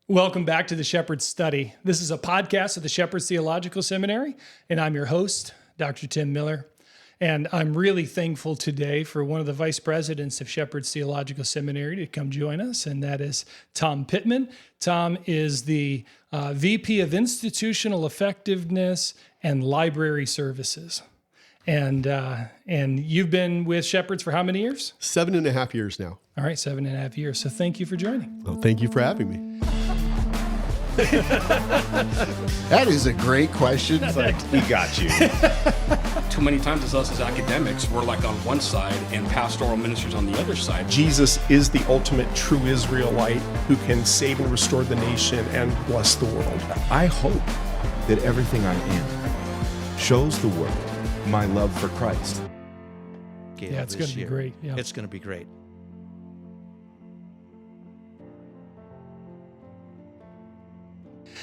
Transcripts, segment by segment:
Welcome back to the Shepherd's Study. This is a podcast of the Shepherd's Theological Seminary, and I'm your host, Dr. Tim Miller. And I'm really thankful today for one of the vice presidents of Shepherd's Theological Seminary to come join us, and that is Tom Pittman. Tom is the VP of Institutional Effectiveness and Library Services. And you've been with Shepherd's for how many years? 7.5 years now. All right, 7.5 years. So thank you for joining. Well, thank you for having me. That is a great question. We got you. Too many times as us as academics, we're like on one side and pastoral ministers on the other side. Jesus is the ultimate true Israelite who can save and restore the nation and bless the world. I hope that everything I am shows the world my love for Christ. Yeah, it's going to be great. Yeah. It's going to be great.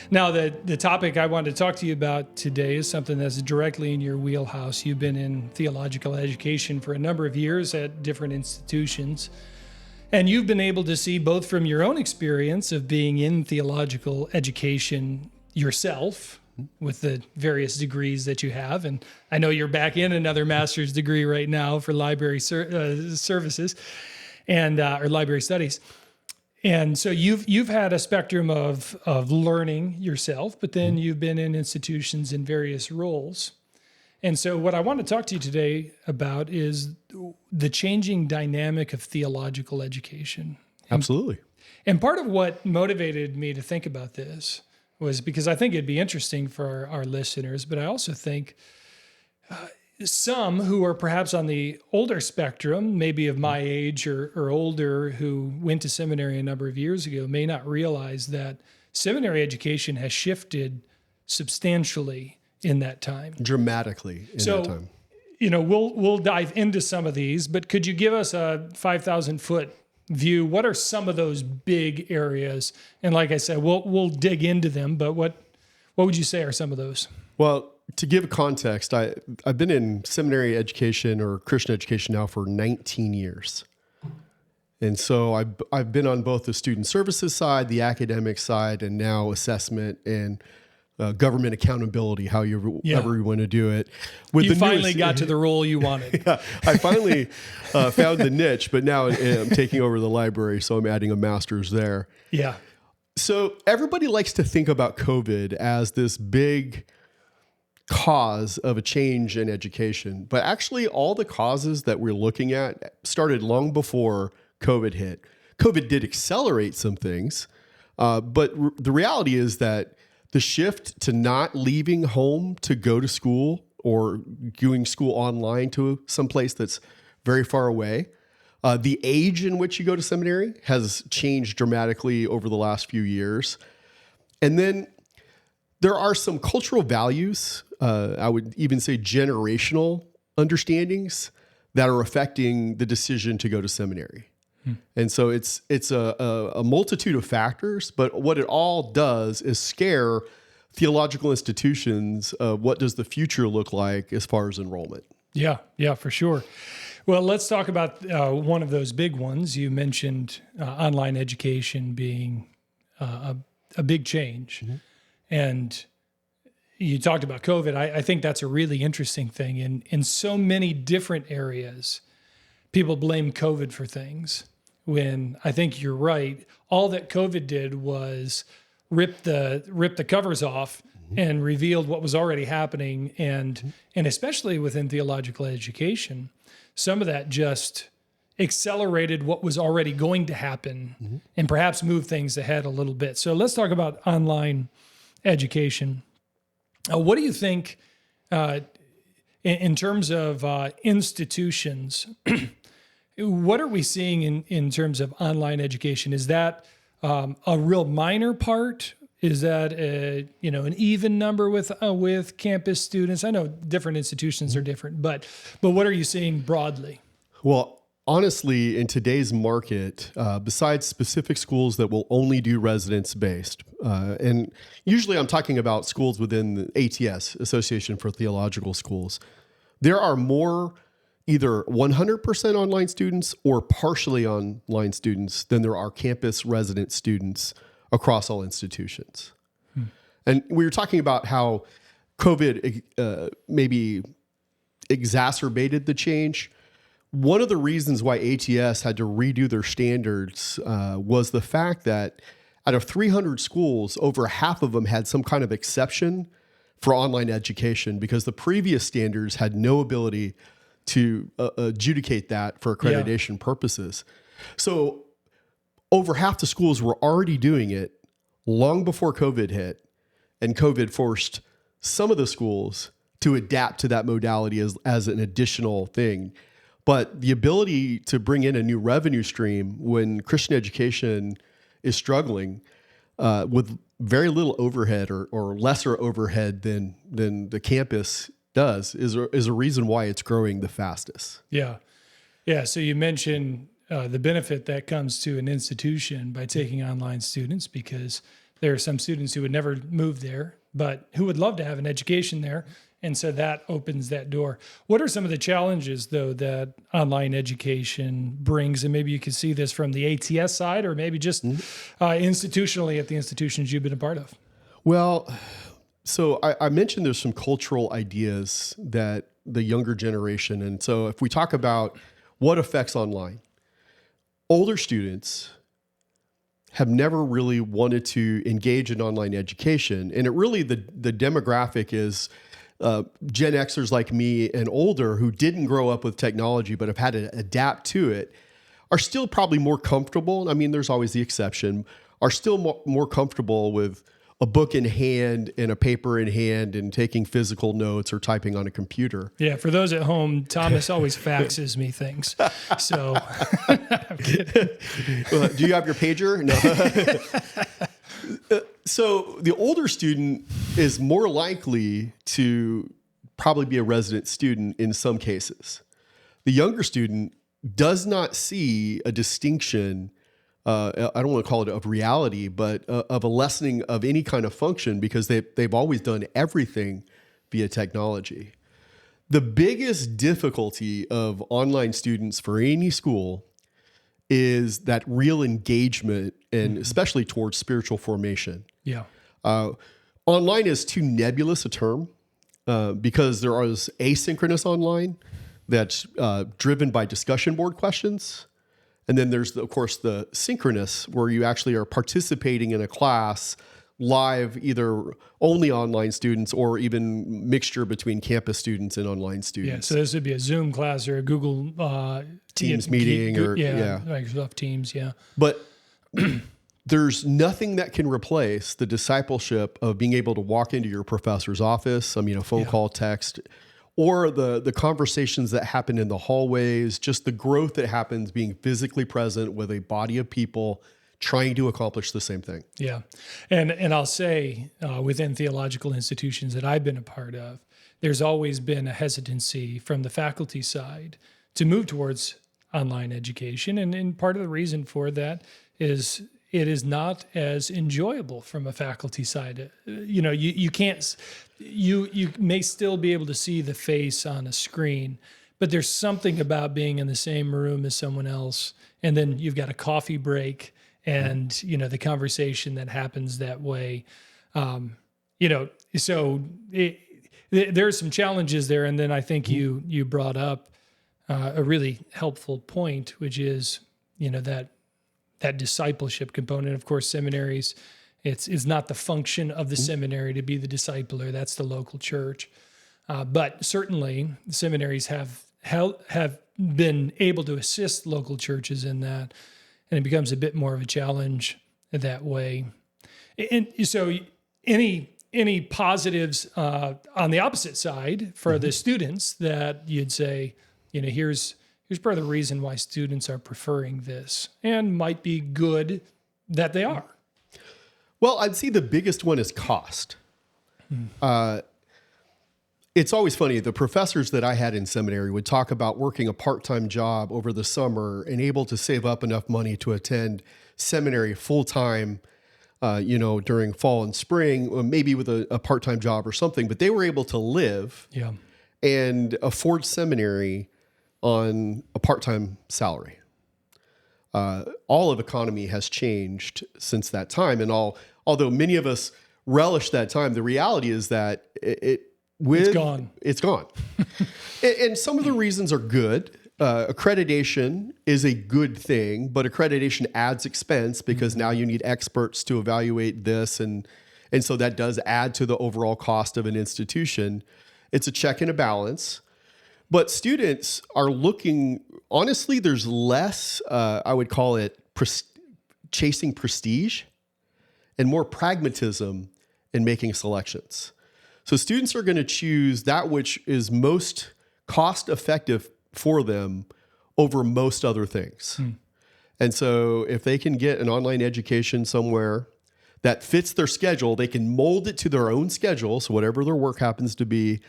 Now, the topic I wanted to talk to you about today is something that's directly in your wheelhouse. You've been in theological education for a number of years at different institutions, and you've been able to see both from your own experience of being in theological education yourself with the various degrees that you have. And I know you're back in another master's degree right now for library services and or library studies. And so you've had a spectrum of learning yourself, but then you've been in institutions in various roles. And so what I want to talk to you today about is the changing dynamic of theological education. Absolutely. And part of what motivated me to think about this was because I think it'd be interesting for our listeners, but I also think some who are perhaps on the older spectrum, maybe of my age or older, who went to seminary a number of years ago, may not realize that seminary education has shifted substantially in that time. Dramatically in that time. You know, we'll dive into some of these, but could you give us a 5,000-foot view? What are some of those big areas? And like I said, we'll dig into them, but what would you say are some of those? Well, to give context, I've been in seminary education or Christian education now for 19 years. And so I've been on both the student services side, the academic side, and now assessment and government accountability, however you want to do it. You finally got to the role you wanted. Yeah, I finally found the niche, but now I'm taking over the library, so I'm adding a master's there. Yeah. So everybody likes to think about COVID as this big cause of a change in education, but actually all the causes that we're looking at started long before COVID hit. COVID did accelerate some things, but the reality is that the shift to not leaving home to go to school or doing school online to someplace that's very far away, the age in which you go to seminary has changed dramatically over the last few years. And then there are some cultural values, I would even say generational understandings that are affecting the decision to go to seminary. And so it's a multitude of factors, but what it all does is scare theological institutions. What does the future look like as far as enrollment? Yeah, for sure. Well, let's talk about one of those big ones. You mentioned online education being a big change. Mm-hmm. And you talked about COVID. I think that's a really interesting thing. In so many different areas, people blame COVID for things, when I think you're right. All that COVID did was rip the covers off and revealed what was already happening. And especially within theological education, some of that just accelerated what was already going to happen and perhaps moved things ahead a little bit. So let's talk about online education. What do you think in terms of institutions? What are we seeing in terms of online education? Is that a real minor part? Is that an even number with campus students? I know different institutions are different, but what are you seeing broadly? Well, honestly, in today's market, besides specific schools that will only do residence-based, and usually I'm talking about schools within the ATS, Association for Theological Schools, there are more either 100% online students or partially online students than there are campus resident students across all institutions. And we were talking about how COVID maybe exacerbated the change. One of the reasons why ATS had to redo their standards was the fact that out of 300 schools, over half of them had some kind of exception for online education because the previous standards had no ability to adjudicate that for accreditation purposes. So over half the schools were already doing it long before COVID hit, and COVID forced some of the schools to adapt to that modality as an additional thing. But the ability to bring in a new revenue stream when Christian education is struggling with very little overhead or lesser overhead than the campus does is a reason why it's growing the fastest. Yeah. Yeah. So you mentioned the benefit that comes to an institution by taking online students, because there are some students who would never move there, but who would love to have an education there. And so that opens that door. What are some of the challenges, though, that online education brings? And maybe you can see this from the ATS side, or maybe just institutionally at the institutions you've been a part of. Well, so I mentioned there's some cultural ideas that the younger generation, and so if we talk about what affects online, older students have never really wanted to engage in online education. And it really, the demographic is Gen Xers like me and older who didn't grow up with technology but have had to adapt to it are still probably more comfortable. I mean, there's always the exception, are still more comfortable with a book in hand and a paper in hand and taking physical notes or typing on a computer. Yeah, for those at home, Thomas always faxes me things. So I'm kidding. Do you have your pager? No. So the older student is more likely to probably be a resident student in some cases. The younger student does not see a distinction. I don't want to call it of reality, but of a lessening of any kind of function because they've always done everything via technology. The biggest difficulty of online students for any school is that real engagement, and especially towards spiritual formation. Yeah. Online is too nebulous a term because there is asynchronous online that's driven by discussion board questions. And then there's, of course, the synchronous where you actually are participating in a class live, either only online students or even mixture between campus students and online students. Yeah, so this would be a Zoom class or a Google Teams meeting or Microsoft Teams, yeah. But there's nothing that can replace the discipleship of being able to walk into your professor's office, a phone call, text, or the conversations that happen in the hallways, just the growth that happens being physically present with a body of people trying to accomplish the same thing. Yeah. And I'll say within theological institutions that I've been a part of, there's always been a hesitancy from the faculty side to move towards online education. And part of the reason for that is it is not as enjoyable from a faculty side. You can't, you may still be able to see the face on a screen, but there's something about being in the same room as someone else. And then you've got a coffee break and, the conversation that happens that way. So there's some challenges there. And then I think you brought up a really helpful point, which is, that discipleship component. Of course, seminaries, it's not the function of the seminary to be the discipler. That's the local church. But certainly seminaries have been able to assist local churches in that, and it becomes a bit more of a challenge that way. And so any positives on the opposite side for the students that you'd say, here's part of the reason why students are preferring this, and might be good that they are. Well, I'd say the biggest one is cost. It's always funny. The professors that I had in seminary would talk about working a part-time job over the summer and able to save up enough money to attend seminary full-time, during fall and spring, or maybe with a part-time job or something. But they were able to live and afford seminary on a part-time salary. all of economy has changed since that time. And although many of us relish that time, the reality is that it's gone. It's gone. And some of the reasons are good. Accreditation is a good thing, but accreditation adds expense because now you need experts to evaluate this. And so that does add to the overall cost of an institution. It's a check and a balance. But students are looking, honestly, there's less, I would call it chasing prestige and more pragmatism in making selections. So students are going to choose that which is most cost effective for them over most other things. And so if they can get an online education somewhere that fits their schedule, they can mold it to their own schedule. So whatever their work happens to be,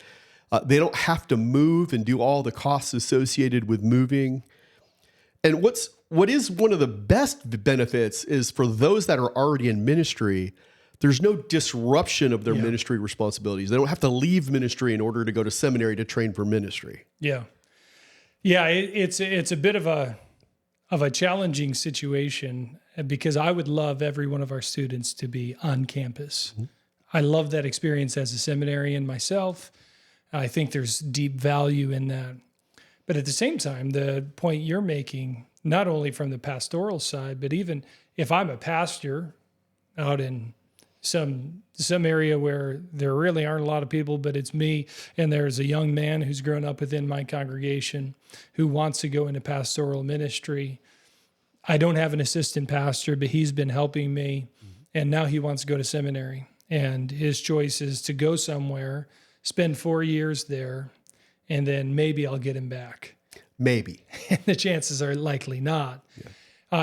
they don't have to move and do all the costs associated with moving. And what is one of the best benefits is for those that are already in ministry, there's no disruption of their ministry responsibilities. They don't have to leave ministry in order to go to seminary to train for ministry. Yeah. Yeah, it's a bit of a challenging situation because I would love every one of our students to be on campus. I love that experience as a seminarian myself. I think there's deep value in that. But at the same time, the point you're making, not only from the pastoral side, but even if I'm a pastor out in some area where there really aren't a lot of people, but it's me, and there's a young man who's grown up within my congregation who wants to go into pastoral ministry. I don't have an assistant pastor, but he's been helping me, and now he wants to go to seminary. And his choice is to go somewhere, spend 4 years there, and then maybe I'll get him back. Maybe. And the chances are likely not.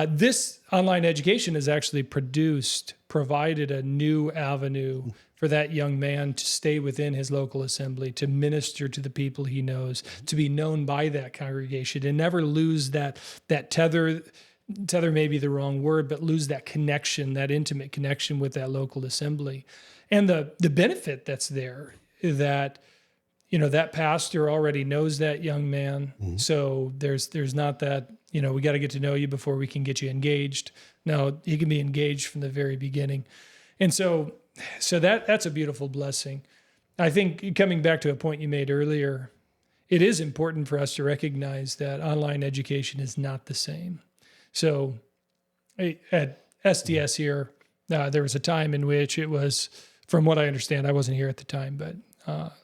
This online education has actually provided a new avenue for that young man to stay within his local assembly, to minister to the people he knows, to be known by that congregation, and never lose that tether may be the wrong word, but lose that connection, that intimate connection with that local assembly. And the benefit that's there is that, that pastor already knows that young man. So there's not that, we got to get to know you before we can get you engaged. No, he can be engaged from the very beginning. And so that's a beautiful blessing. I think coming back to a point you made earlier, it is important for us to recognize that online education is not the same. So at SDS here, there was a time in which it was, from what I understand, I wasn't here at the time, but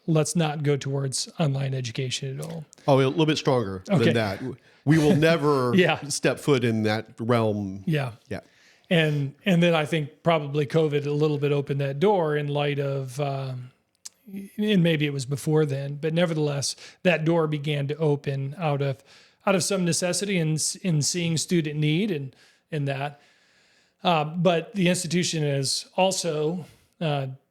let's not go towards online education at all. Oh, a little bit stronger than that. We will never step foot in that realm. Yeah. Yeah. And then I think probably COVID a little bit opened that door in light of, and maybe it was before then, but nevertheless, that door began to open out of some necessity in seeing student need and that. But the institution has also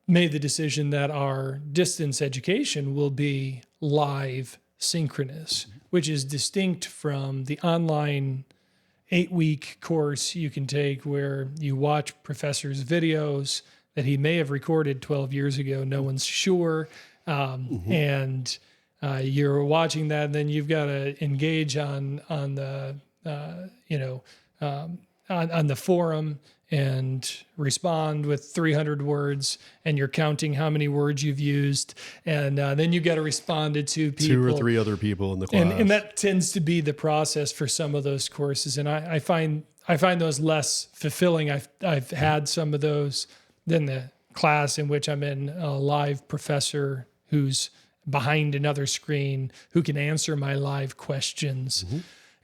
made the decision that our distance education will be live synchronous, which is distinct from the online 8-week course you can take where you watch professor's videos that he may have recorded 12 years ago. No one's sure. And you're watching that, and then you've got to engage on the forum and respond with 300 words, and you're counting how many words you've used, and then you've got to respond to 2 people. 2 or 3 other people in the class. And that tends to be the process for some of those courses, and I find those less fulfilling. I've had some of those than the class in which I'm in a live professor who's behind another screen who can answer my live questions.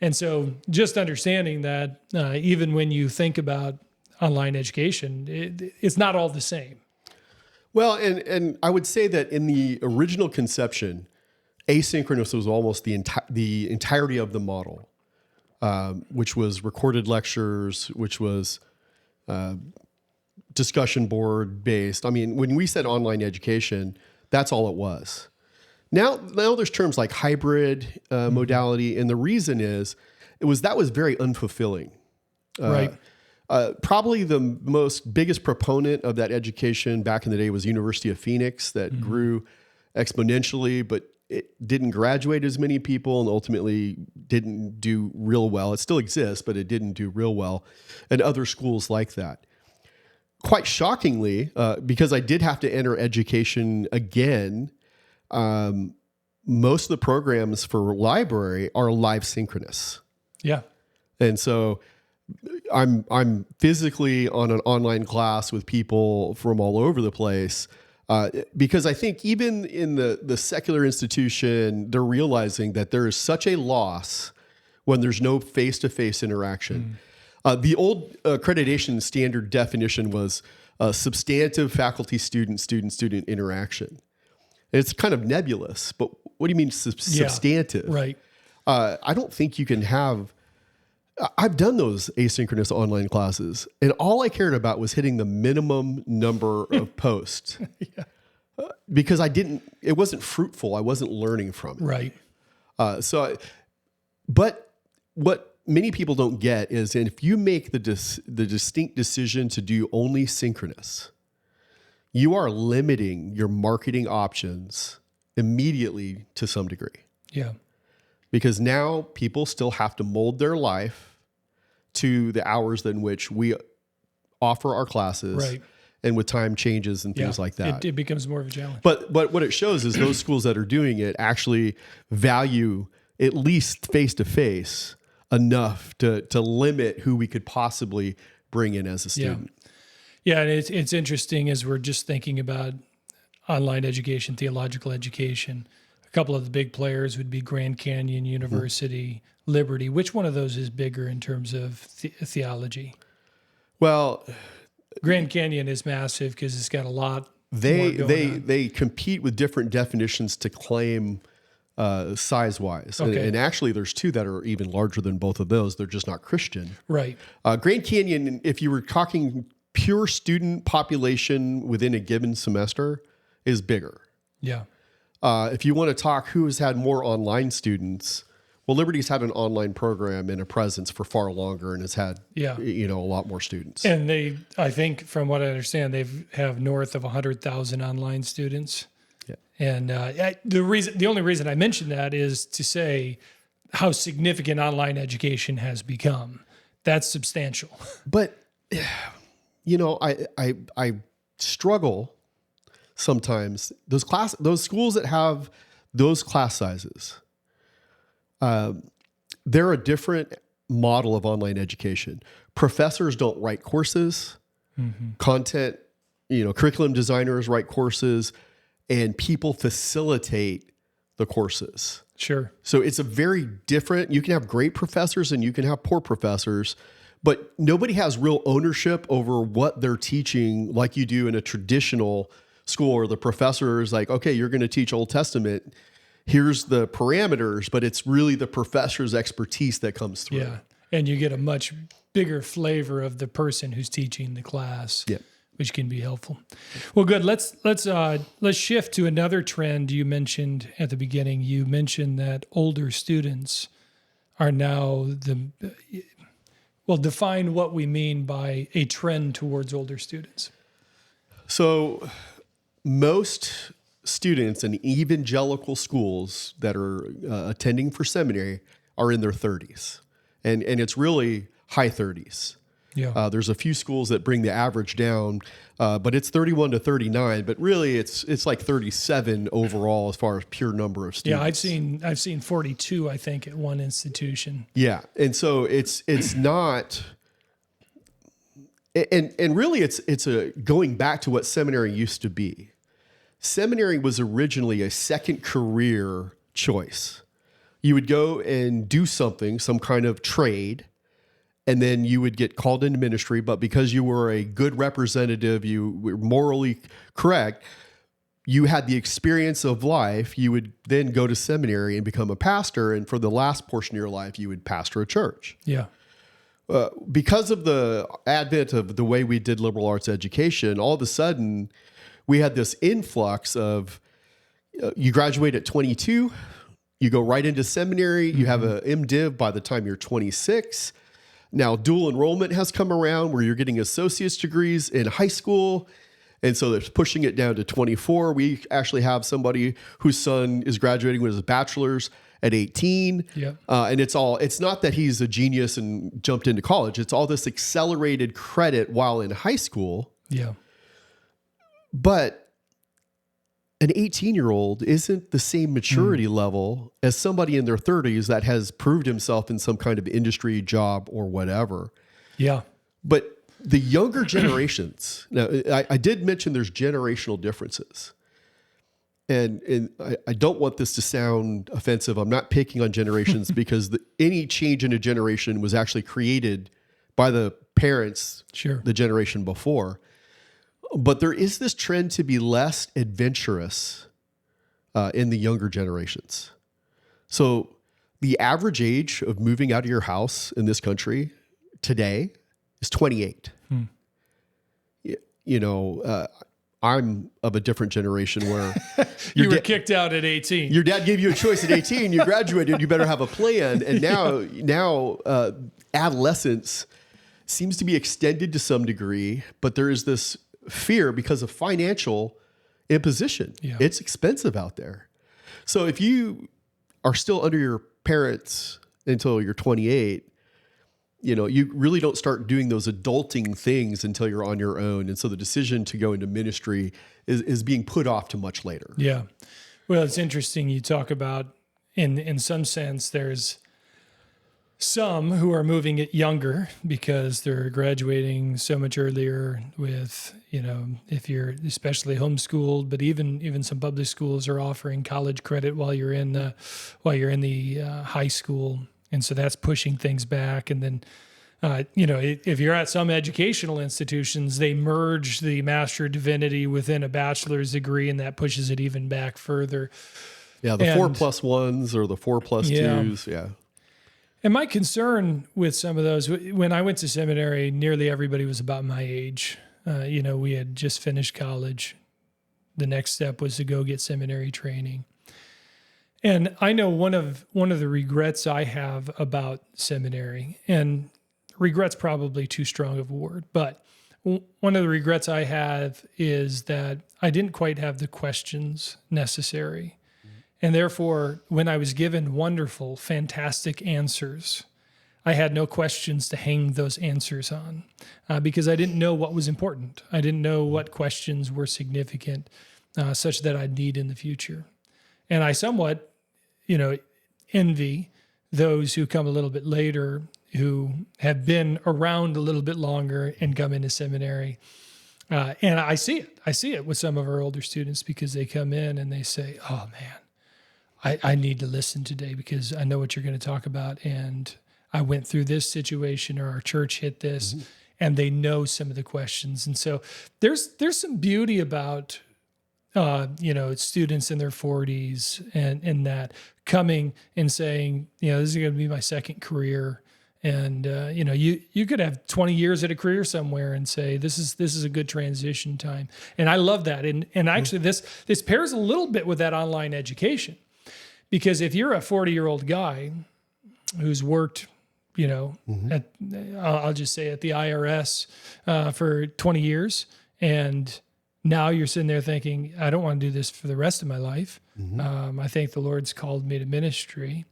And so just understanding that even when you think about online education, it's not all the same. Well, and I would say that in the original conception, asynchronous was almost the entirety of the model, which was recorded lectures, which was discussion board based. I mean, when we said online education, that's all it was. Now there's terms like hybrid modality, and the reason is that was very unfulfilling. Right. Probably the biggest proponent of that education back in the day was University of Phoenix, that grew exponentially, but it didn't graduate as many people and ultimately didn't do real well. It still exists, but it didn't do real well. And other schools like that. Quite shockingly, because I did have to enter education again, most of the programs for library are live synchronous. Yeah. And so I'm physically on an online class with people from all over the place, because I think even in the secular institution, they're realizing that there is such a loss when there's no face-to-face interaction. The old accreditation standard definition was substantive faculty-student interaction. It's kind of nebulous, but what do you mean substantive? Right. I don't think you can have. I've done those asynchronous online classes, and all I cared about was hitting the minimum number of posts. Because it wasn't fruitful. I wasn't learning from it. Right. But what many people don't get is, if you make the distinct decision to do only synchronous, you are limiting your marketing options immediately to some degree. Yeah. Because now people still have to mold their life to the hours in which we offer our classes. Right. And with time changes and things like that. It becomes more of a challenge. But what it shows is those schools that are doing it actually value at least face-to-face enough to limit who we could possibly bring in as a student. Yeah, and it's interesting as we're just thinking about online education, theological education. A couple of the big players would be Grand Canyon University, Liberty. Which one of those is bigger in terms of theology? Well, Grand Canyon is massive because it's got a lot. They compete with different definitions to claim size-wise. Okay. And actually, there's two that are even larger than both of those. They're just not Christian. Right. Grand Canyon, if you were talking pure student population within a given semester, is bigger. Yeah. If you want to talk who has had more online students, well, Liberty's had an online program and a presence for far longer and has had a lot more students. And they, I think, from what I understand, they have north of 100,000 online students. Yeah. And the only reason I mention that is to say how significant online education has become. That's substantial. But I struggle sometimes. Those schools that have those class sizes, they're a different model of online education. Professors don't write courses. Content, curriculum designers write courses, and people facilitate the courses. Sure. So it's a very different. You can have great professors and you can have poor professors, but nobody has real ownership over what they're teaching like you do in a traditional school, where the professor is like, okay, you're going to teach Old Testament. Here's the parameters, but it's really the professor's expertise that comes through. Yeah. And you get a much bigger flavor of the person who's teaching the class, which can be helpful. Well, good. Let's shift to another trend you mentioned at the beginning. You mentioned that older students are now define what we mean by a trend towards older students. So most students in evangelical schools that are attending for seminary are in their 30s. And it's really high 30s. Yeah. There's a few schools that bring the average down, but it's 31 to 39. But really, it's like 37 overall as far as pure number of students. Yeah, I've seen 42, I think, at one institution. Yeah, and so it's not, and really it's a going back to what seminary used to be. Seminary was originally a second career choice. You would go and do something, some kind of trade, and then you would get called into ministry. But because you were a good representative, you were morally correct, you had the experience of life, you would then go to seminary and become a pastor. And for the last portion of your life, you would pastor a church. Yeah. Because of the advent of the way we did liberal arts education, all of a sudden we had this influx of you graduate at 22, you go right into seminary, you have a MDiv by the time you're 26. Now dual enrollment has come around where you're getting associate's degrees in high school, And so they're pushing it down to 24. We actually have somebody whose son is graduating with his bachelor's at 18. Yep. And it's not that he's a genius and jumped into college. It's all this accelerated credit while in high school. Yeah. But an 18-year-old isn't the same maturity level as somebody in their 30s that has proved himself in some kind of industry job or whatever. Yeah. But the younger generations, now I did mention there's generational differences. And I don't want this to sound offensive. I'm not picking on generations because any change in a generation was actually created by the parents, Sure. the generation before. But there is this trend to be less adventurous in the younger generations. So the average age of moving out of your house in this country today is 28. I'm of a different generation where You were kicked out at 18. your dad gave you a choice at 18, you graduated, you better have a plan. And now adolescence seems to be extended to some degree, but there is this fear because of financial imposition. Yeah. It's expensive out there. So if you are still under your parents until you're 28, you really don't start doing those adulting things until you're on your own. And so the decision to go into ministry is being put off to much later. Yeah. Well, it's interesting. You talk about, in some sense, there's some who are moving it younger because they're graduating so much earlier with, if you're especially homeschooled, but even some public schools are offering college credit while you're in the high school. And so that's pushing things back. And then, if you're at some educational institutions, they merge the Master of Divinity within a bachelor's degree, and that pushes it even back further. Yeah, the 4+1s or the 4+2s. Yeah. And my concern with some of those, when I went to seminary, nearly everybody was about my age. We had just finished college. The next step was to go get seminary training. And I know one of the regrets I have about seminary, and regret's probably too strong of a word, but one of the regrets I have is that I didn't quite have the questions necessary. And therefore, when I was given wonderful, fantastic answers, I had no questions to hang those answers on because I didn't know what was important. I didn't know what questions were significant such that I'd need in the future. And I somewhat, envy those who come a little bit later who have been around a little bit longer and come into seminary. And I see it. I see it with some of our older students because they come in and they say, oh, man, I need to listen today because I know what you're going to talk about. And I went through this situation or our church hit this, and they know some of the questions. And so there's some beauty about students in their 40s and that coming and saying, this is going to be my second career. And, you could have 20 years at a career somewhere and say, this is a good transition time. And I love that. And actually this pairs a little bit with that online education, because if you're a 40-year-old guy who's worked, I'll just say at the IRS for 20 years, and now you're sitting there thinking, I don't want to do this for the rest of my life. I think the Lord's called me to ministry.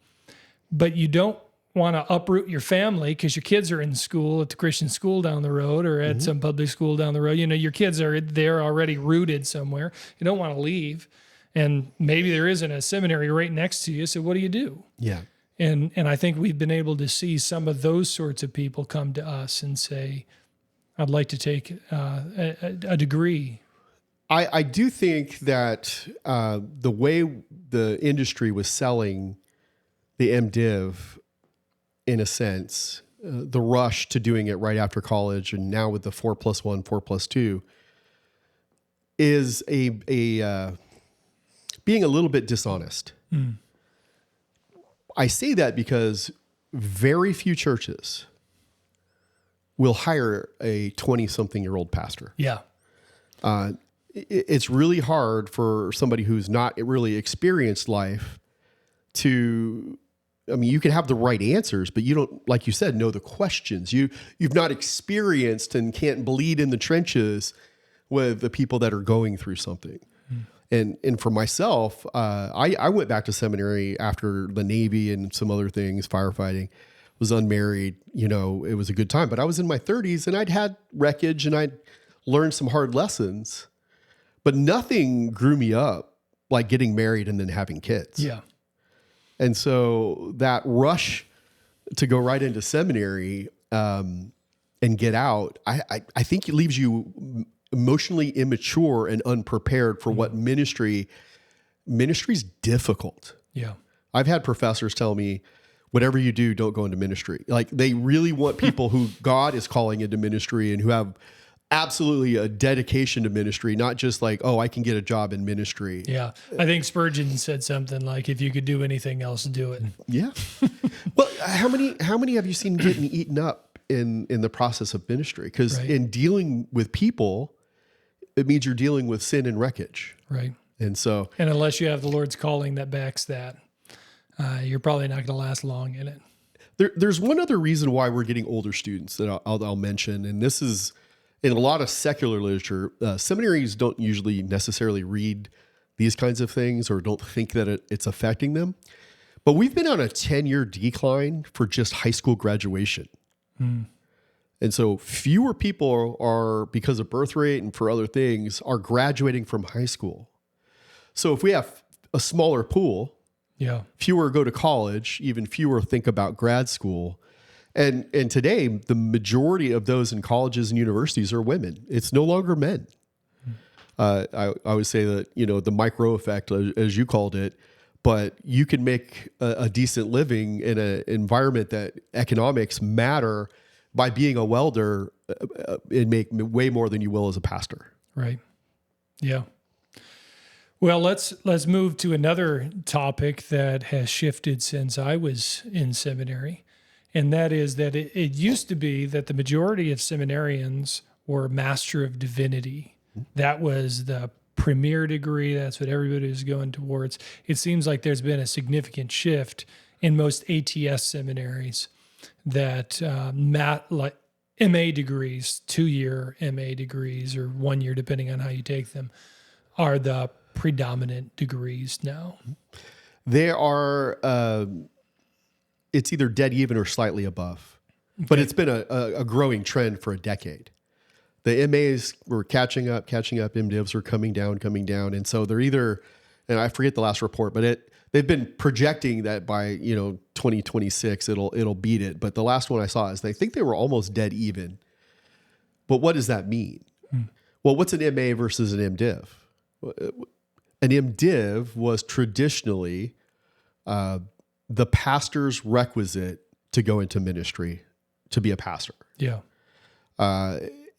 But you don't want to uproot your family because your kids are in school at the Christian school down the road or at some public school down the road. Your kids are there already rooted somewhere. You don't want to leave. And maybe there isn't a seminary right next to you. So what do you do? Yeah. And I think we've been able to see some of those sorts of people come to us and say, I'd like to take a degree. I do think that the way the industry was selling the MDiv, in a sense, the rush to doing it right after college, and now with the 4+1, 4+2, is a being a little bit dishonest. I say that because very few churches will hire a 20-something-year-old pastor. Yeah. It's really hard for somebody who's not really experienced life to, you can have the right answers, but you don't, like you said, know the questions. You've not experienced and can't bleed in the trenches with the people that are going through something. And for myself, I went back to seminary after the Navy and some other things, firefighting, was unmarried, you know, it was a good time, but I was in my 30s and I'd had wreckage and I'd learned some hard lessons, but nothing grew me up like getting married and then having kids. Yeah. And so that rush to go right into seminary and get out, I think it leaves you emotionally immature and unprepared for what ministry's difficult. Yeah. I've had professors tell me, whatever you do, don't go into ministry. Like they really want people who God is calling into ministry and who have absolutely a dedication to ministry, not just like, oh, I can get a job in ministry. Yeah. I think Spurgeon said something like, if you could do anything else, do it. Yeah. Well, how many have you seen getting eaten up in the process of ministry? Because Right. in dealing with people, it means you're dealing with sin and wreckage. Right. And so, And unless you have the Lord's calling that backs that, you're probably not going to last long in it. there's one other reason why we're getting older students that I'll mention, and this is in a lot of secular literature. Seminaries don't usually necessarily read these kinds of things or don't think that it's affecting them. But we've been on a 10-year decline for just high school graduation. And so fewer people are, because of birth rate and for other things, are graduating from high school. So if we have a smaller pool, Yeah. fewer go to college, even fewer think about grad school. And today, the majority of those in colleges and universities are women. It's no longer men. I would say that, you know, the micro effect, as you called it, but you can make a decent living in an environment that economics matter by being a welder and make way more than you will as a pastor. Right. Yeah. Well, let's move to another topic that has shifted since I was in seminary. And that is that it used to be that the majority of seminarians were Master of Divinity. That was the premier degree. That's what everybody was going towards. It seems like there's been a significant shift in most ATS seminaries that like MA degrees, 2-year MA degrees or 1 year, depending on how you take them, are the predominant degrees now. There are, it's either dead even or slightly above, but it's been a growing trend for a decade. The MAs were catching up, MDivs were coming down. And so they're either, and I forget the last report, but they've been projecting that by, 2026, it'll beat it. But the last one I saw is they think they were almost dead even. But what does that mean? Well, what's an MA versus an MDiv? An MDiv was traditionally the pastor's requisite to go into ministry, to be a pastor. Yeah.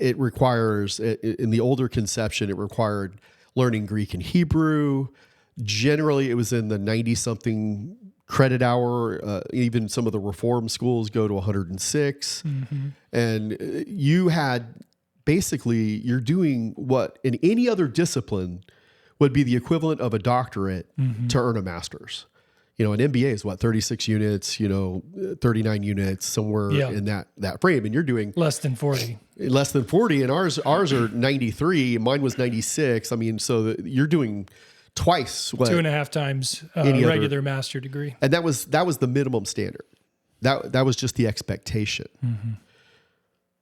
It requires, in the older conception, it required learning Greek and Hebrew. Generally, it was in the 90-something credit hour. Even some of the reform schools go to 106. And you had, basically, you're doing what in any other discipline would be the equivalent of a doctorate to earn a master's. An MBA is what, 36 units, 39 units, somewhere in that frame. And you're doing Less than 40. less than 40. And ours are 93. Mine was 96. I mean, so you're doing twice what 2.5 times any regular master degree. and that was the minimum standard. That was just the expectation.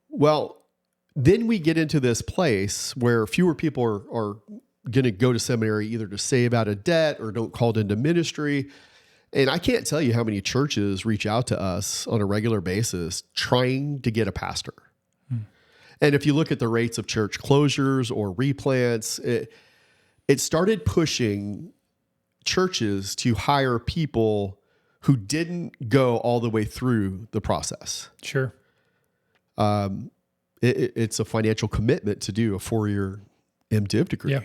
Well, then we get into this place where fewer people are going to go to seminary either to save out of debt or don't called into ministry. And I can't tell you how many churches reach out to us on a regular basis trying to get a pastor. And if you look at the rates of church closures or replants, it started pushing churches to hire people who didn't go all the way through the process. Sure. It's a financial commitment to do a 4-year MDiv degree. Yeah.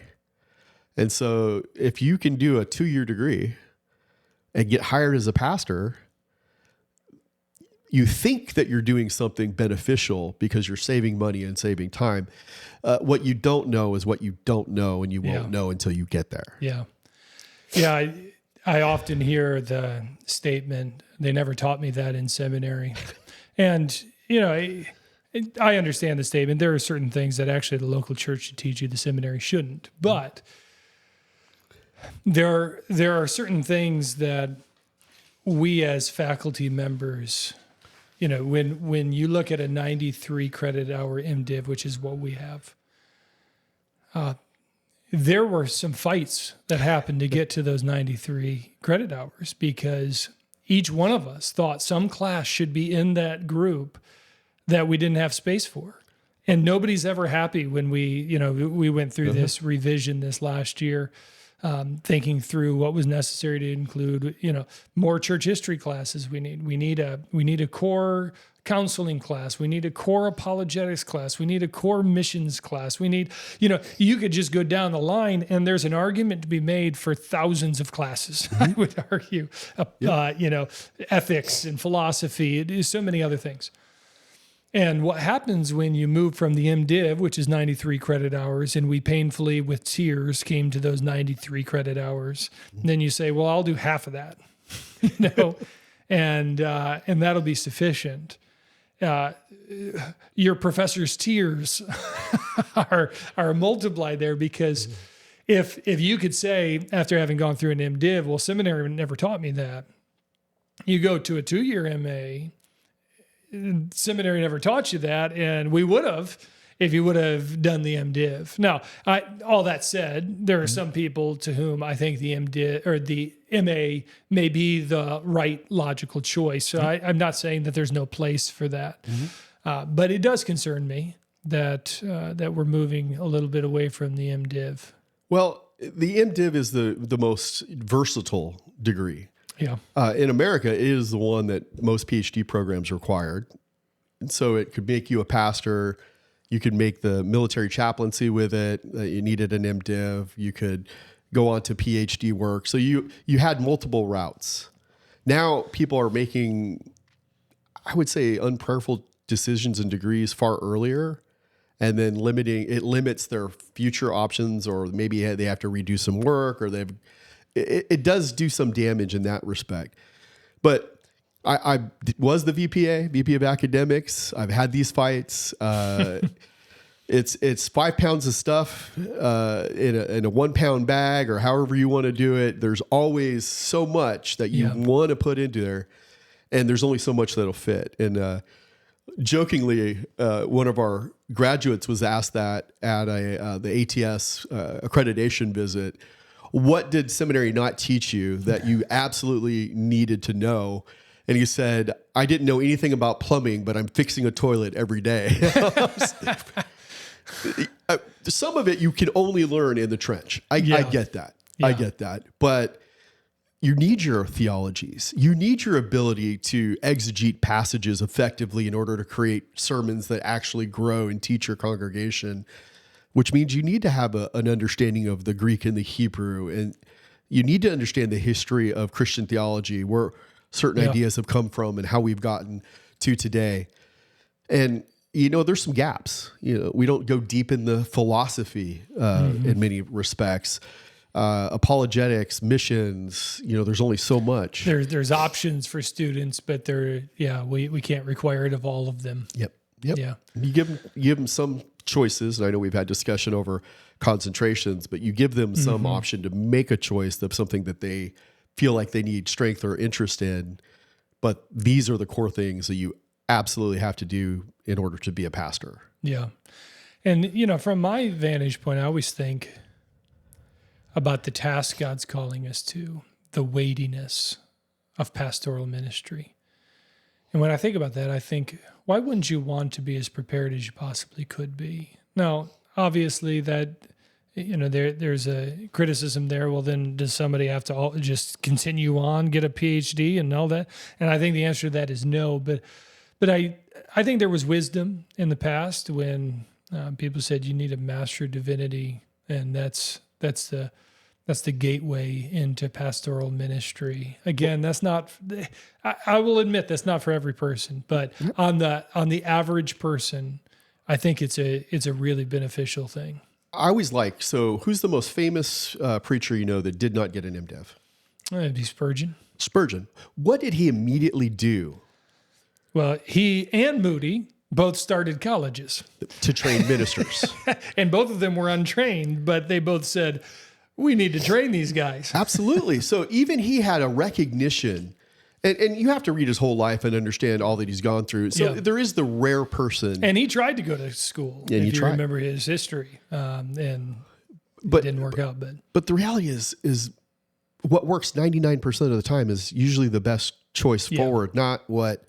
And so if you can do a 2-year degree and get hired as a pastor, you think that you're doing something beneficial because you're saving money and saving time. What you don't know is what you don't know, and you won't know until you get there. Yeah. Yeah. I often hear the statement, they never taught me that in seminary. And, I understand the statement. There are certain things that actually the local church should teach you, the seminary shouldn't. But there are certain things that we as faculty members, when you look at a 93 credit hour MDiv, which is what we have, there were some fights that happened to get to those 93 credit hours because each one of us thought some class should be in that group that we didn't have space for. And nobody's ever happy when we went through this revision this last year, thinking through what was necessary to include, more church history classes. We need a core counseling class. We need a core apologetics class. We need a core missions class. We need, you could just go down the line and there's an argument to be made for thousands of classes. I would argue, ethics and philosophy, so many other things. And what happens when you move from the MDiv, which is 93 credit hours, and we painfully with tears came to those 93 credit hours, then you say, well, I'll do half of that, and that'll be sufficient. Your professor's tears are multiplied there because if you could say, after having gone through an MDiv, well, seminary never taught me that. You go to a 2-year MA, seminary never taught you that, and we would have if you would have done the MDiv. Now, all that said, there are some people to whom I think the MDiv or the MA may be the right logical choice. So I'm not saying that there's no place for that, but it does concern me that we're moving a little bit away from the MDiv. Well, the MDiv is the most versatile degree. Yeah. In America, it is the one that most PhD programs required. And so it could make you a pastor. You could make the military chaplaincy with it. You needed an MDiv. You could go on to PhD work. So you had multiple routes. Now people are making, I would say, unprayerful decisions and degrees far earlier, and then it limits their future options, or maybe they have to redo some work, or it does do some damage in that respect. But I was the VP of academics. I've had these fights. It's 5 pounds of stuff in a 1 pound bag, or however you want to do it. There's always so much that you want to put into there, and there's only so much that'll fit. And jokingly, one of our graduates was asked that at the ATS accreditation visit. What did seminary not teach you that you absolutely needed to know? And he said, I didn't know anything about plumbing, but I'm fixing a toilet every day. Some of it you can only learn in the trench. I get that. Yeah. I get that. But you need your theologies. You need your ability to exegete passages effectively in order to create sermons that actually grow and teach your congregation, which means you need to have an understanding of the Greek and the Hebrew, and you need to understand the history of Christian theology, where certain ideas have come from and how we've gotten to today. And, there's some gaps. We don't go deep in the philosophy in many respects. Apologetics, missions, there's only so much. There's options for students, but we can't require it of all of them. Yep. Yeah. You give them some choices, and I know we've had discussion over concentrations, but you give them some option to make a choice of something that they feel like they need strength or interest in. But these are the core things that you absolutely have to do in order to be a pastor. Yeah. And, from my vantage point, I always think about the task God's calling us to, the weightiness of pastoral ministry. And when I think about that, I think, why wouldn't you want to be as prepared as you possibly could be? Now, obviously that, there's a criticism there. Well, then does somebody have to just continue on, get a PhD and all that? And I think the answer to that is no. But I think there was wisdom in the past when people said you need a master of divinity, and that's the gateway into pastoral ministry. Again, that's not. I will admit that's not for every person, but on the average person, I think it's a really beneficial thing. I always who's the most famous preacher that did not get an MDiv? It'd be Spurgeon. Spurgeon. What did he immediately do? Well, he and Moody both started colleges. to train ministers. And both of them were untrained, but they both said, we need to train these guys. Absolutely. So even he had a recognition, and you have to read his whole life and understand all that he's gone through. So Yeah. there is the rare person. And he tried to go to school, Yeah, he if you tried. remember his history, and it But- didn't work out. But the reality is what works 99% of the time is usually the best choice Yeah. forward, not what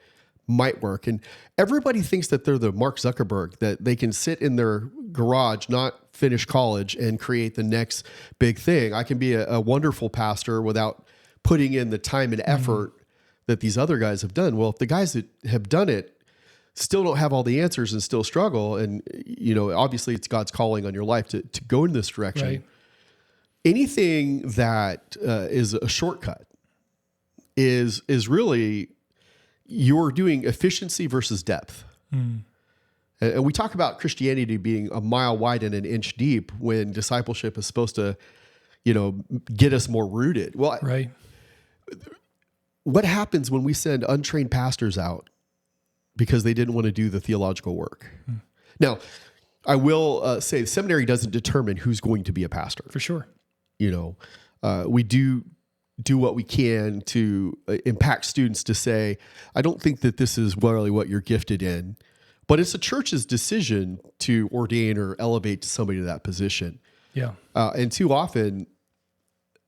might work. And everybody thinks that they're the Mark Zuckerberg, that they can sit in their garage, not finish college, and create the next big thing. I can be a wonderful pastor without putting in the time and effort that these other guys have done. Well, if the guys that have done it still don't have all the answers and still struggle, and obviously it's God's calling on your life to go in this direction. Right. Anything that is a shortcut is really you're doing efficiency versus depth. And we talk about Christianity being a mile wide and an inch deep when discipleship is supposed to, get us more rooted. Well, Right. what happens when we send untrained pastors out because they didn't want to do the theological work? Now, I will say the seminary doesn't determine who's going to be a pastor. For sure. We do what we can to impact students to say, I don't think that this is really what you're gifted in, but it's a church's decision to ordain or elevate somebody to that position. Yeah. And too often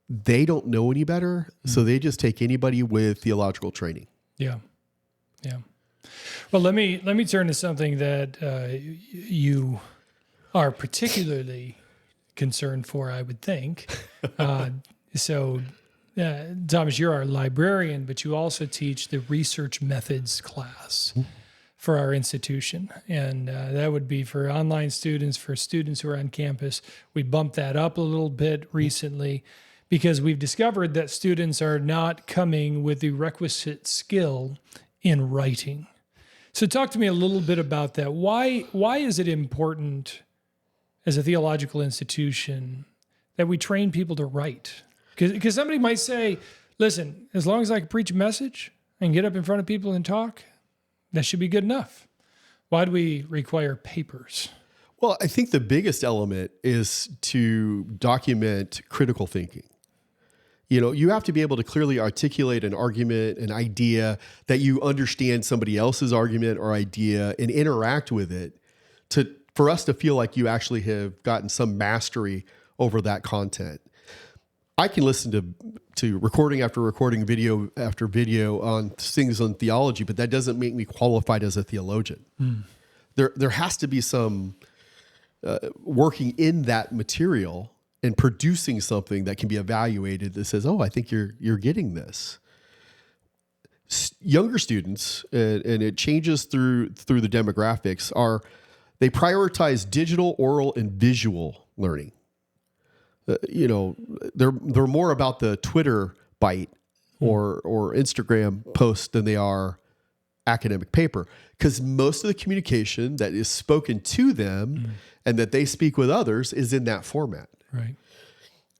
they don't know any better. So they just take anybody with theological training. Yeah. Yeah. Well, let me turn to something that you are particularly concerned for, I would think. Thomas, you're our librarian, but you also teach the research methods class for our institution. And that would be for online students, for students who are on campus. We bumped that up a little bit recently because we've discovered that students are not coming with the requisite skill in writing. So talk to me a little bit about that. Why is it important as a theological institution that we train people to write? Because somebody might say, listen, as long as I can preach a message and get up in front of people and talk, that should be good enough. Why do we require papers? Well, I think the biggest element is to document critical thinking. You have to be able to clearly articulate an argument, an idea, that you understand somebody else's argument or idea and interact with it for us to feel like you actually have gotten some mastery over that content. I can listen to recording after recording, video after video on things on theology, but that doesn't make me qualified as a theologian. There has to be some working in that material and producing something that can be evaluated that says, oh, I think you're getting this. Younger students, and it changes through the demographics, they prioritize digital, oral, and visual learning. They're more about the Twitter bite or Instagram post than they are academic paper, because most of the communication that is spoken to them and that they speak with others is in that format. Right.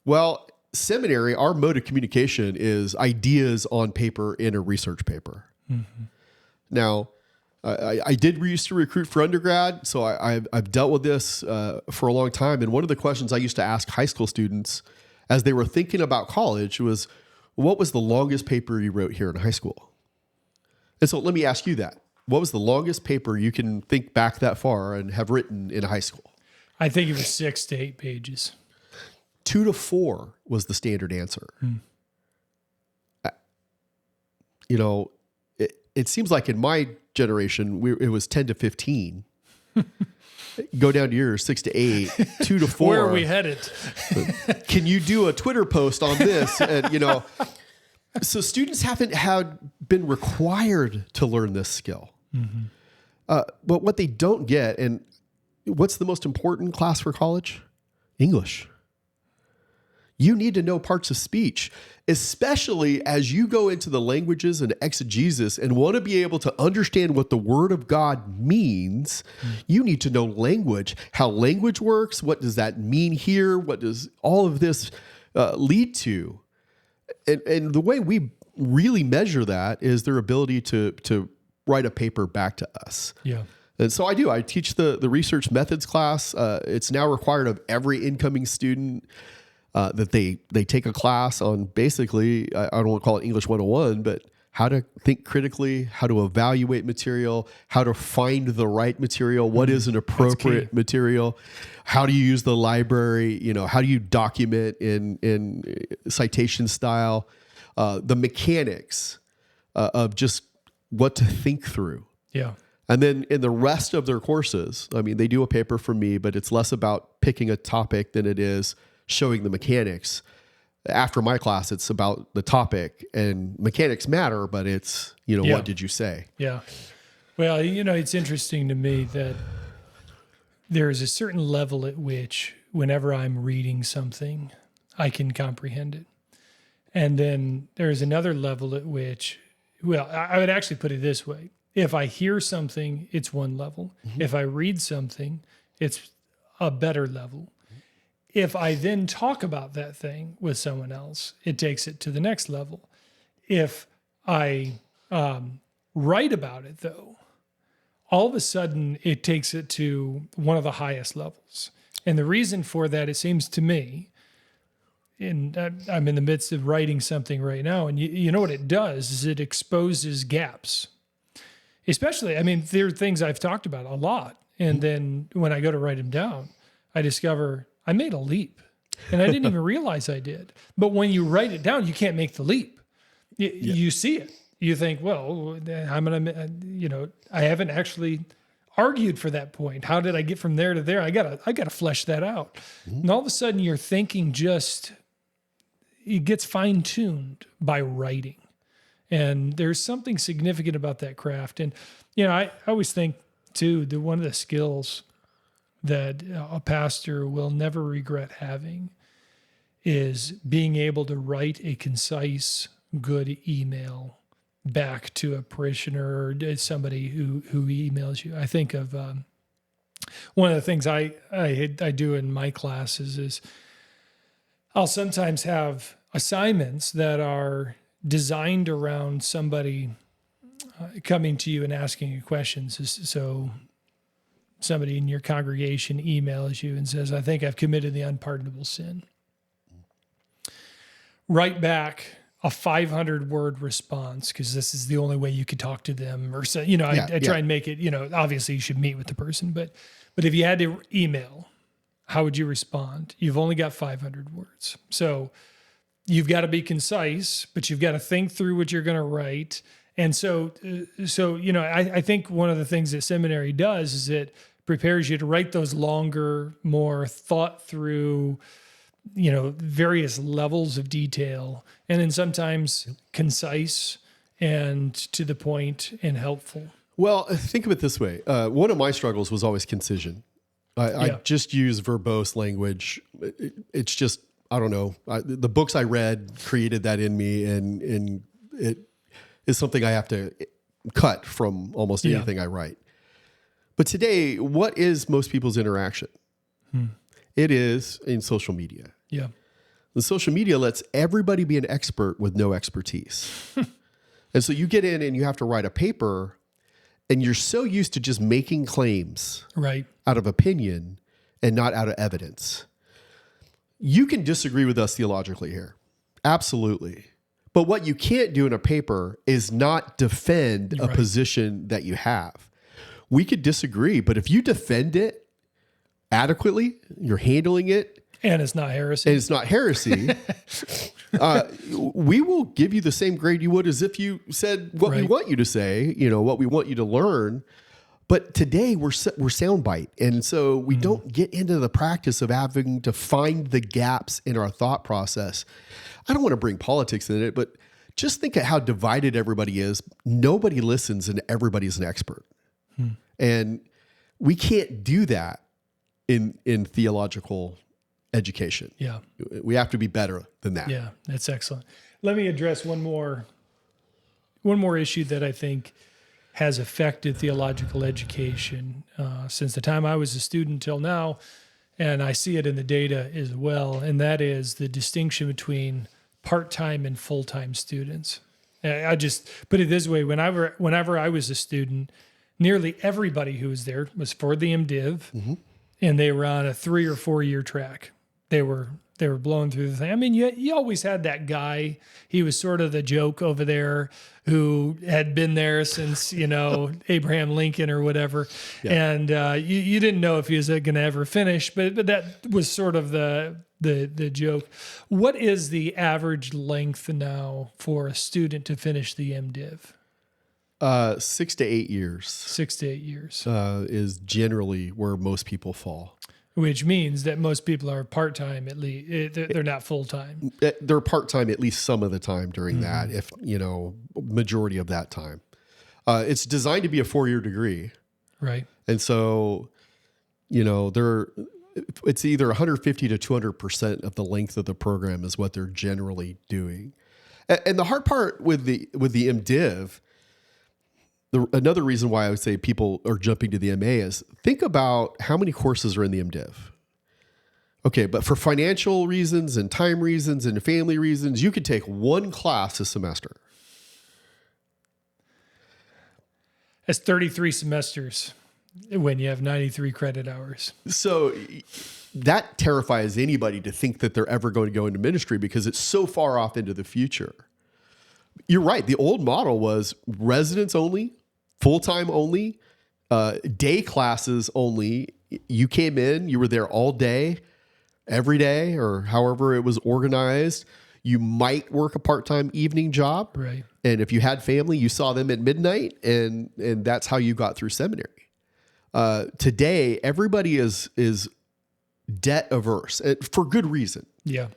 Well, seminary, our mode of communication is ideas on paper in a research paper. Now, I used to recruit for undergrad, so I've dealt with this for a long time. And one of the questions I used to ask high school students as they were thinking about college was, what was the longest paper you wrote here in high school? And so let me ask you that. What was the longest paper you can think back that far and have written in high school? I think it was 6 to 8 pages. 2 to 4 was the standard answer. It seems like in my generation, it was 10 to 15. Go down to yours, 6 to 8, 2 to 4. Where are we headed? Can you do a Twitter post on this? And, so students haven't been required to learn this skill. But what they don't get, and what's the most important class for college? English. You need to know parts of speech, especially as you go into the languages and exegesis and want to be able to understand what the Word of God means. You need to know language, how language works. What does that mean here? What does all of this lead to? And the way we really measure that is their ability to write a paper back to us. Yeah. And so I do. I teach the research methods class. It's now required of every incoming student that they take a class on basically, I don't want to call it English 101, but how to think critically, how to evaluate material, how to find the right material, what is an appropriate material, how do you use the library, how do you document in citation style, the mechanics of just what to think through. Yeah. And then in the rest of their courses, I mean, they do a paper from me, but it's less about picking a topic than it is showing the mechanics. After my class, it's about the topic, and mechanics matter, but it's, what did you say? Yeah. Well, it's interesting to me that there is a certain level at which whenever I'm reading something, I can comprehend it. And then there's another level at which, I would actually put it this way. If I hear something, it's one level. Mm-hmm. If I read something, it's a better level. If I then talk about that thing with someone else, it takes it to the next level. If I write about it, though, all of a sudden it takes it to one of the highest levels. And the reason for that, it seems to me, and I'm in the midst of writing something right now, and you know what it does is it exposes gaps. Especially, there are things I've talked about a lot. And then when I go to write them down, I discover I made a leap and I didn't even realize I did. But when you write it down, you can't make the leap. You see it. You think, well, I'm going to, I haven't actually argued for that point. How did I get from there to there? I gotta flesh that out. Mm-hmm. And all of a sudden your thinking it gets fine-tuned by writing. And there's something significant about that craft. And, I always think too, that one of the skills that a pastor will never regret having is being able to write a concise, good email back to a parishioner or somebody who emails you. I think of one of the things I do in my classes is I'll sometimes have assignments that are designed around somebody coming to you and asking you questions. So somebody in your congregation emails you and says, I think I've committed the unpardonable sin. Write back a 500-word response, because this is the only way you could talk to them. Or so, I try and make it, obviously you should meet with the person, but if you had to email, how would you respond? You've only got 500 words. So you've got to be concise, but you've got to think through what you're going to write. And so I think one of the things that seminary does is it prepares you to write those longer, more thought through, various levels of detail, and then sometimes concise and to the point and helpful. Well, think of it this way. One of my struggles was always concision. I just use verbose language. It's just, I don't know. The books I read created that in me, and it is something I have to cut from almost anything I write. But today, what is most people's interaction? It is in social media. Yeah. The social media lets everybody be an expert with no expertise. And so you get in and you have to write a paper, and you're so used to just making claims out of opinion and not out of evidence. You can disagree with us theologically here. Absolutely. But what you can't do in a paper is not defend a position that you have. We could disagree, but if you defend it adequately, you're handling it. And it's not heresy. We will give you the same grade you would as if you said what we want you to say, what we want you to learn. But today we're soundbite. And so we don't get into the practice of having to find the gaps in our thought process. I don't want to bring politics in it, but just think of how divided everybody is. Nobody listens and everybody's an expert. And we can't do that in theological education. Yeah. We have to be better than that. Yeah, that's excellent. Let me address one more issue that I think has affected theological education since the time I was a student till now, and I see it in the data as well, and that is the distinction between part-time and full-time students. I just put it this way: whenever I was a student, nearly everybody who was there was for the MDiv, and they were on a 3 or 4 year track. They were blowing through the thing. I mean, you always had that guy. He was sort of the joke over there who had been there since, Abraham Lincoln or whatever. Yeah. And you didn't know if he was going to ever finish, but that was sort of the joke. What is the average length now for a student to finish the MDiv? 6 to 8 years. 6 to 8 years. Is generally where most people fall. Which means that most people are part-time at least. They're not full-time. They're part-time at least some of the time during that, if, majority of that time. It's designed to be a 4-year degree. Right. And so, it's either 150 to 200% of the length of the program is what they're generally doing. And the hard part with the MDiv, another reason why I would say people are jumping to the MA is think about how many courses are in the MDiv. Okay, but for financial reasons and time reasons and family reasons, you could take one class a semester. That's 33 semesters when you have 93 credit hours. So that terrifies anybody to think that they're ever going to go into ministry because it's so far off into the future. You're right. The old model was residents only, full-time only, day classes only. You came in, you were there all day, every day, or however it was organized. You might work a part-time evening job. Right. And if you had family, you saw them at midnight, and that's how you got through seminary. Today, everybody is debt averse for good reason. Yeah.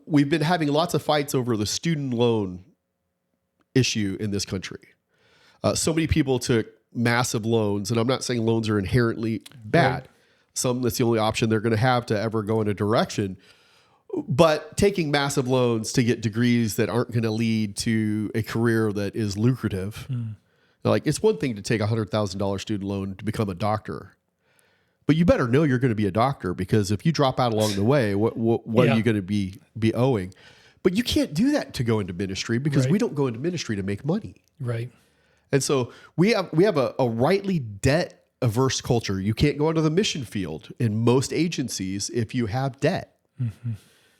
We've been having lots of fights over the student loan issue in this country. So many people took massive loans, and I'm not saying loans are inherently bad. Right. Some, that's the only option they're going to have to ever go in a direction. But taking massive loans to get degrees that aren't going to lead to a career that is lucrative. Like, it's one thing to take a $100,000 student loan to become a doctor, but you better know you're going to be a doctor, because if you drop out along the way, what are you going to be owing? But you can't do that to go into ministry, because we don't go into ministry to make money. Right. And so we have a rightly debt averse culture. You can't go into the mission field in most agencies if you have debt. Mm-hmm.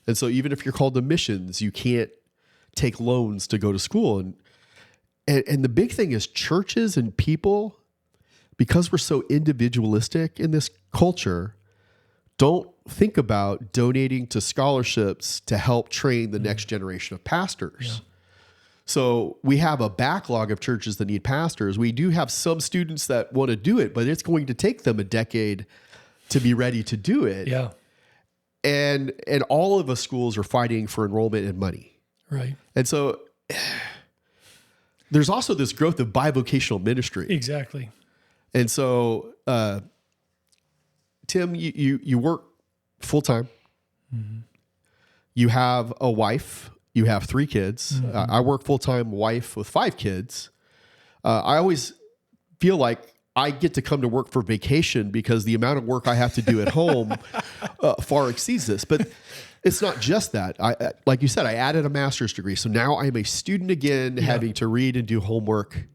And so even if you're called to missions, you can't take loans to go to school. And the big thing is churches and people, because we're so individualistic in this culture, don't think about donating to scholarships to help train the next generation of pastors. Yeah. So we have a backlog of churches that need pastors. We do have some students that want to do it, but it's going to take them a decade to be ready to do it. Yeah. And all of us schools are fighting for enrollment and money. Right. And so there's also this growth of bivocational ministry. Exactly. And so, Tim, you work full time. Mm-hmm. You have a wife. You have 3 kids. Mm-hmm. I work full time, wife with 5 kids. I always feel like I get to come to work for vacation because the amount of work I have to do at home far exceeds this. But it's not just that. Like you said, I added a master's degree. So now I'm a student again, having to read and do homework.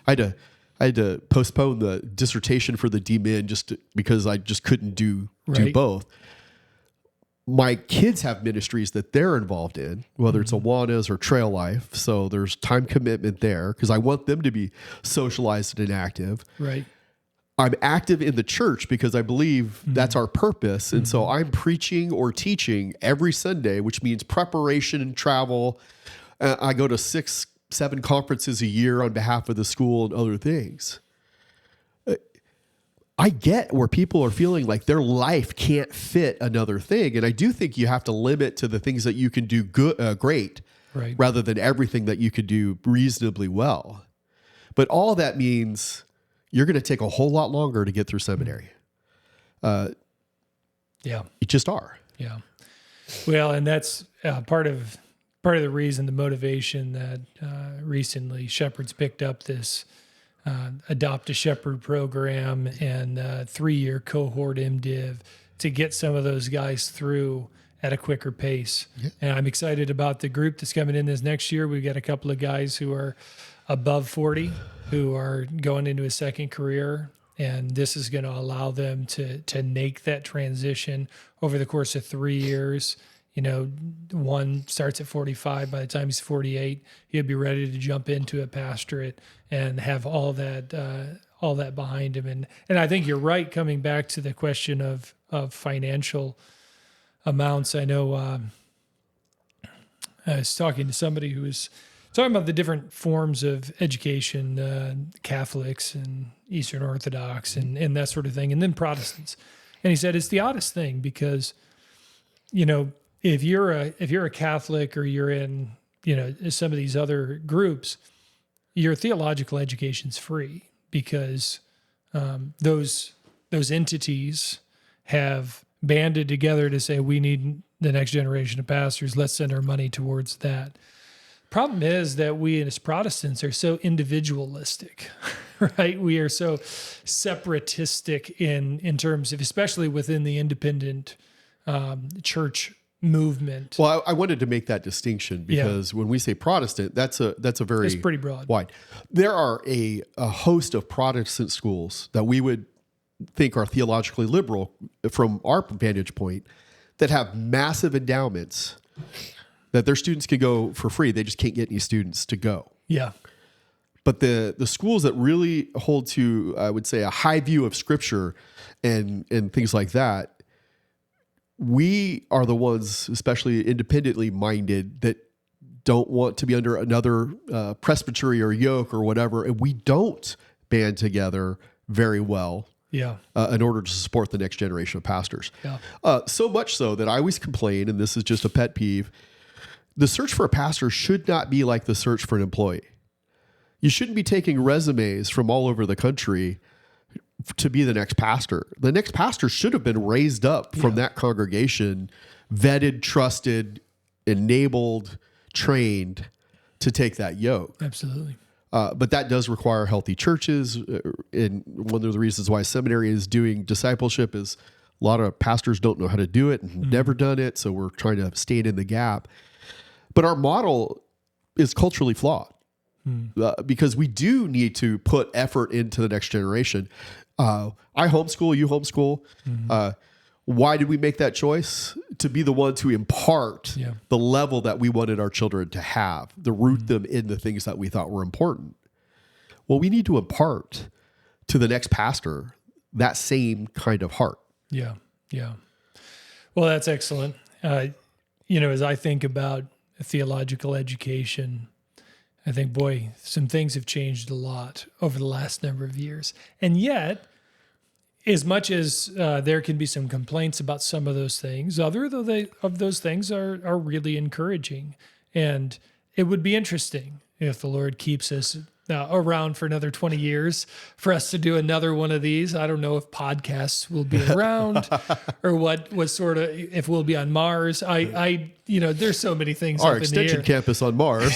I had to postpone the dissertation for the D-Min because I just couldn't do both. My kids have ministries that they're involved in, whether it's Awanas or Trail Life. So there's time commitment there because I want them to be socialized and active. Right. I'm active in the church because I believe that's our purpose. And so I'm preaching or teaching every Sunday, which means preparation and travel. I go to 6-7 conferences a year on behalf of the school and other things. I get where people are feeling like their life can't fit another thing. And I do think you have to limit to the things that you can do great, rather than everything that you could do reasonably well. But all of that means you're going to take a whole lot longer to get through seminary. You just are. Yeah. Well, and that's part of the reason, the motivation that recently Shepherd's picked up this Adopt a Shepherd program and 3-year cohort MDiv to get some of those guys through at a quicker pace. And I'm excited about the group that's coming in this next year. We've got a couple of guys who are above 40 who are going into a second career, and this is going to allow them to make that transition over the course of 3 years. You know, one starts at 45. By the time he's 48, he'll be ready to jump into a pastorate and have all that behind him. And I think you're right, coming back to the question of financial amounts. I know I was talking to somebody who was talking about the different forms of education, Catholics and Eastern Orthodox and that sort of thing, and then Protestants. And he said it's the oddest thing because, you know, if you're a Catholic or you're in, you know, some of these other groups, your theological education's free because those entities have banded together to say we need the next generation of pastors. Let's send our money towards that. Problem is that we as Protestants are so individualistic, right? We are so separatistic in terms of, especially within the independent church movement. Well, I wanted to make that distinction because when we say Protestant, that's a very It's pretty broad. wide. There are a host of Protestant schools that we would think are theologically liberal from our vantage point that have massive endowments that their students can go for free. They just can't get any students to go. Yeah. But the schools that really hold to, I would say, a high view of Scripture and things like that, we are the ones, especially independently minded, that don't want to be under another presbytery or yoke or whatever, and we don't band together very well. Yeah. In order to support the next generation of pastors. Yeah. So much so that I always complain, and this is just a pet peeve, the search for a pastor should not be like the search for an employee. You shouldn't be taking resumes from all over the country to be the next pastor. The next pastor should have been raised up from that congregation, vetted, trusted, enabled, trained to take that yoke. Absolutely. But that does require healthy churches. And one of the reasons why Seminary is doing discipleship is a lot of pastors don't know how to do it and never done it. So we're trying to stand in the gap. But our model is culturally flawed because we do need to put effort into the next generation. I homeschool, you homeschool. Why did we make that choice? To be the one to impart the level that we wanted our children to have, to root them in the things that we thought were important. Well, we need to impart to the next pastor that same kind of heart. Yeah. Yeah. Well, that's excellent. You know, as I think about theological education, I think, boy, some things have changed a lot over the last number of years. And yet, as much as there can be some complaints about some of those things, other of those things are really encouraging. And it would be interesting if the Lord keeps us around for another 20 years for us to do another one of these. I don't know if podcasts will be around or what sort of, if we'll be on Mars. I you know, there's so many things Our up in the extension air. campus on Mars.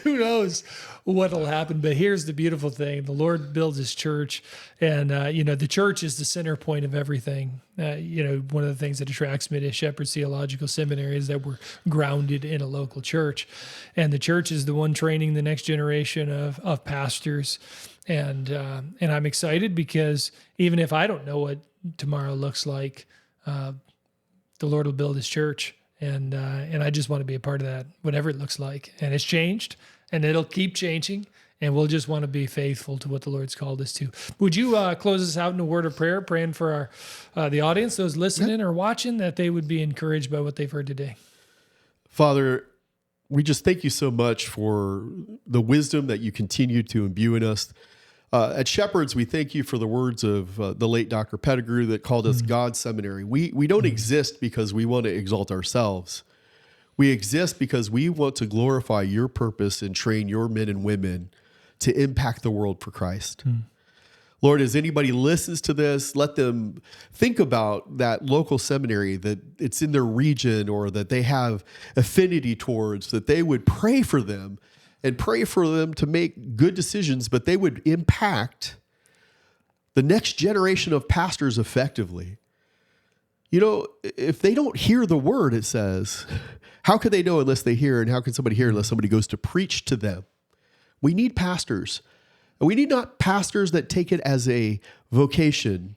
Who knows what'll happen? But here's the beautiful thing: the Lord builds His church, and you know, the church is the center point of everything. You know, one of the things that attracts me to Shepherd's Theological Seminary is that we're grounded in a local church, and the church is the one training the next generation of pastors. And I'm excited because even if I don't know what tomorrow looks like, the Lord will build His church. And I just want to be a part of that, whatever it looks like. And it's changed, and it'll keep changing, and we'll just want to be faithful to what the Lord's called us to. Would you close us out in a word of prayer, praying for the audience, those listening or watching, that they would be encouraged by what they've heard today? Father, we just thank you so much for the wisdom that you continue to imbue in us. At Shepherd's, we thank you for the words of the late Dr. Pettigrew that called us God's seminary. We don't exist because we want to exalt ourselves. We exist because we want to glorify your purpose and train your men and women to impact the world for Christ. Lord, as anybody listens to this, let them think about that local seminary that it's in their region or that they have affinity towards, that they would pray for them and pray for them to make good decisions, but they would impact the next generation of pastors effectively. You know, if they don't hear the word, it says, how could they know unless they hear? And how can somebody hear unless somebody goes to preach to them? We need pastors. And we need not pastors that take it as a vocation.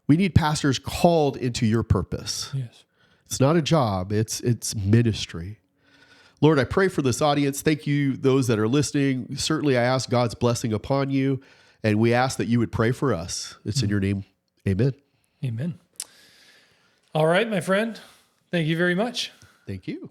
We need pastors called into your purpose. Yes. It's not a job, it's ministry. Lord, I pray for this audience. Thank you, those that are listening. Certainly, I ask God's blessing upon you, and we ask that you would pray for us. It's in your name. Amen. Amen. All right, my friend. Thank you very much. Thank you.